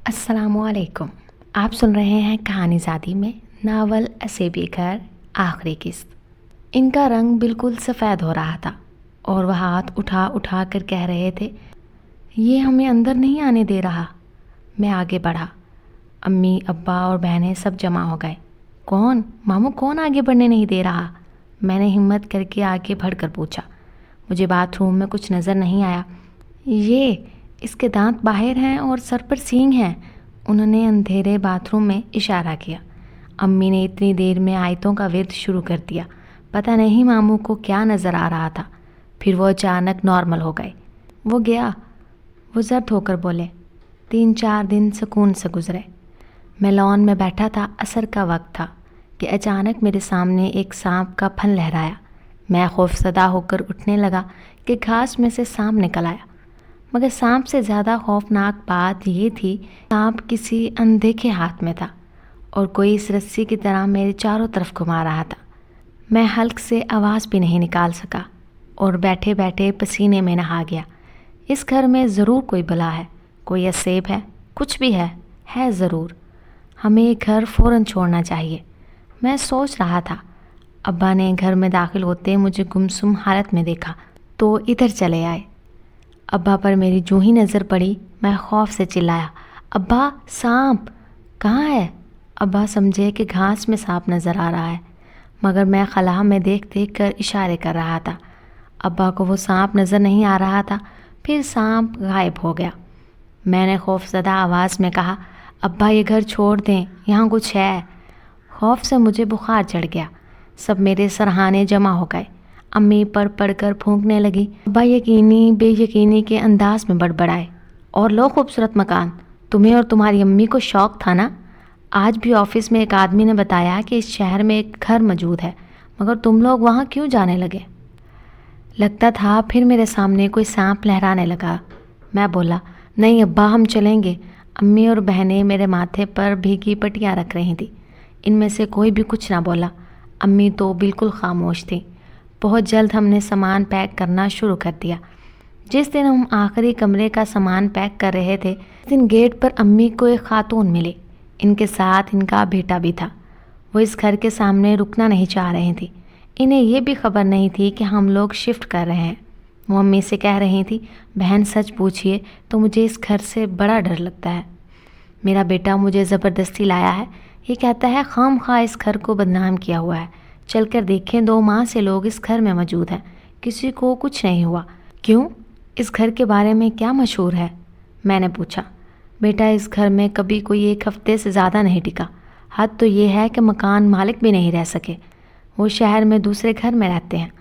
अस्सलाम वालेकुम। आप सुन रहे हैं कहानी ज़ादी में नावल असेबी घर आखिरी किस्त। इनका रंग बिल्कुल सफ़ेद हो रहा था और वह हाथ उठा उठा कर कह रहे थे, ये हमें अंदर नहीं आने दे रहा। मैं आगे बढ़ा। अम्मी, अब्बा और बहनें सब जमा हो गए। कौन मामू, कौन आगे बढ़ने नहीं दे रहा? मैंने हिम्मत करके आगे बढ़कर पूछा। मुझे बाथरूम में कुछ नज़र नहीं आया। ये इसके दांत बाहर हैं और सर पर सींग हैं। उन्होंने अंधेरे बाथरूम में इशारा किया। अम्मी ने इतनी देर में आयतों का विर्द शुरू कर दिया। पता नहीं मामू को क्या नज़र आ रहा था। फिर वो अचानक नॉर्मल हो गए। वो गया। वो जर्द होकर बोले। 3-4 दिन सुकून से गुजरे। मैं लॉन में बैठा था। असर का वक्त था कि अचानक मेरे सामने एक सांप का फन लहराया। मैं खौफजदा होकर उठने लगा कि घास में से सांप निकल आया। मगर सांप से ज़्यादा खौफनाक बात ये थी, सांप किसी अंधे के हाथ में था और कोई इस रस्सी की तरह मेरे चारों तरफ घुमा रहा था। मैं हल्क से आवाज़ भी नहीं निकाल सका और बैठे बैठे पसीने में नहा गया। इस घर में ज़रूर कोई बला है, कोई असेब है, कुछ भी है ज़रूर। हमें ये घर फ़ौरन छोड़ना चाहिए। मैं सोच रहा था। अब्बा ने घर में दाखिल होते मुझे गुमसुम हालत में देखा तो इधर चले आए। अब्बा पर मेरी जूं ही नज़र पड़ी, मैं खौफ से चिल्लाया, अब्बा सांप कहाँ है? अब्बा समझे कि घास में सांप नज़र आ रहा है, मगर मैं खला में देख देख कर इशारे कर रहा था। अब्बा को वो सांप नज़र नहीं आ रहा था। फिर सांप गायब हो गया। मैंने खौफज़दा आवाज़ में कहा, अब्बा ये घर छोड़ दें, यहाँ कुछ है। खौफ से मुझे बुखार चढ़ गया। सब मेरे सरहाने जमा हो गए। अम्मी पढ़ पढ़ कर फूंकने लगी। अब्बा यकीनी बेयकीनी के अंदाज में बड़बड़ाए, और लो खूबसूरत मकान, तुम्हें और तुम्हारी अम्मी को शौक़ था ना? आज भी ऑफिस में एक आदमी ने बताया कि इस शहर में एक घर मौजूद है, मगर तुम लोग वहाँ क्यों जाने लगे? लगता था फिर मेरे सामने कोई सांप लहराने लगा। मैं बोला, नहीं अब्बा, हम चलेंगे। अम्मी और बहनें मेरे माथे पर भीगी पट्टियाँ रख रही थी। इनमें से कोई भी कुछ ना बोला। अम्मी तो बिल्कुल खामोश थी। बहुत जल्द हमने सामान पैक करना शुरू कर दिया। जिस दिन हम आखिरी कमरे का सामान पैक कर रहे थे, उस दिन गेट पर अम्मी को एक खातून मिली। इनके साथ इनका बेटा भी था। वो इस घर के सामने रुकना नहीं चाह रही थी। इन्हें ये भी खबर नहीं थी कि हम लोग शिफ्ट कर रहे हैं। वो अम्मी से कह रही थी, बहन सच पूछिए तो मुझे इस घर से बड़ा डर लगता है। मेरा बेटा मुझे ज़बरदस्ती लाया है। ये कहता है खामखा इस घर को बदनाम किया हुआ है। चलकर देखें, 2 माह से लोग इस घर में मौजूद हैं, किसी को कुछ नहीं हुआ। क्यों? इस घर के बारे में क्या मशहूर है? मैंने पूछा। बेटा, इस घर में कभी कोई 1 हफ्ते से ज़्यादा नहीं टिका। हद तो ये है कि मकान मालिक भी नहीं रह सके। वो शहर में दूसरे घर में रहते हैं।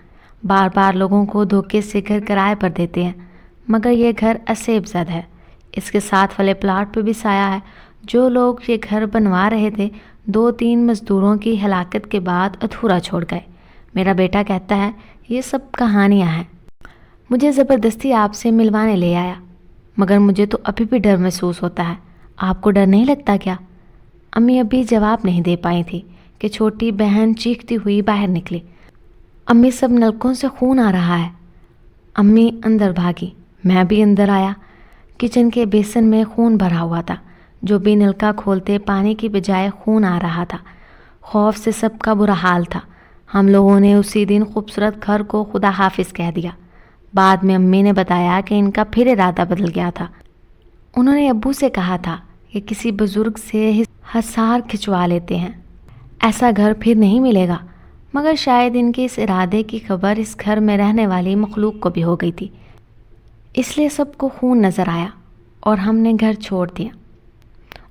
बार बार लोगों को धोखे से घर किराए पर देते हैं। मगर ये घर असेब ज़द है। इसके साथ वाले प्लाट पे भी साया है। जो लोग ये घर बनवा रहे थे, 2-3 मज़दूरों की हलाकत के बाद अधूरा छोड़ गए। मेरा बेटा कहता है ये सब कहानियाँ हैं। मुझे ज़बरदस्ती आपसे मिलवाने ले आया, मगर मुझे तो अभी भी डर महसूस होता है। आपको डर नहीं लगता क्या? अम्मी अभी जवाब नहीं दे पाई थी कि छोटी बहन चीखती हुई बाहर निकली। अम्मी, सब नलकों से खून आ रहा है। अम्मी अंदर भागी। मैं भी अंदर आया। किचन के बेसन में खून भरा हुआ था। जो भी नलका खोलते पानी की बजाय खून आ रहा था। खौफ से सबका बुरा हाल था। हम लोगों ने उसी दिन खूबसूरत घर को खुदा हाफिज कह दिया। बाद में अम्मी ने बताया कि इनका फिर इरादा बदल गया था। उन्होंने अब्बू से कहा था कि किसी बुज़ुर्ग से हिसार खिंचवा लेते हैं, ऐसा घर फिर नहीं मिलेगा। मगर शायद इनके इस इरादे की खबर इस घर में रहने वाली मखलूक को भी हो गई थी, इसलिए सबको खून नज़र आया और हमने घर छोड़ दिया।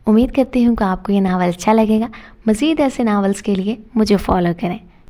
उम्मीद करती हूँ कि आपको ये नावल अच्छा लगेगा। मज़ीद ऐसे नावल्स के लिए मुझे फॉलो करें।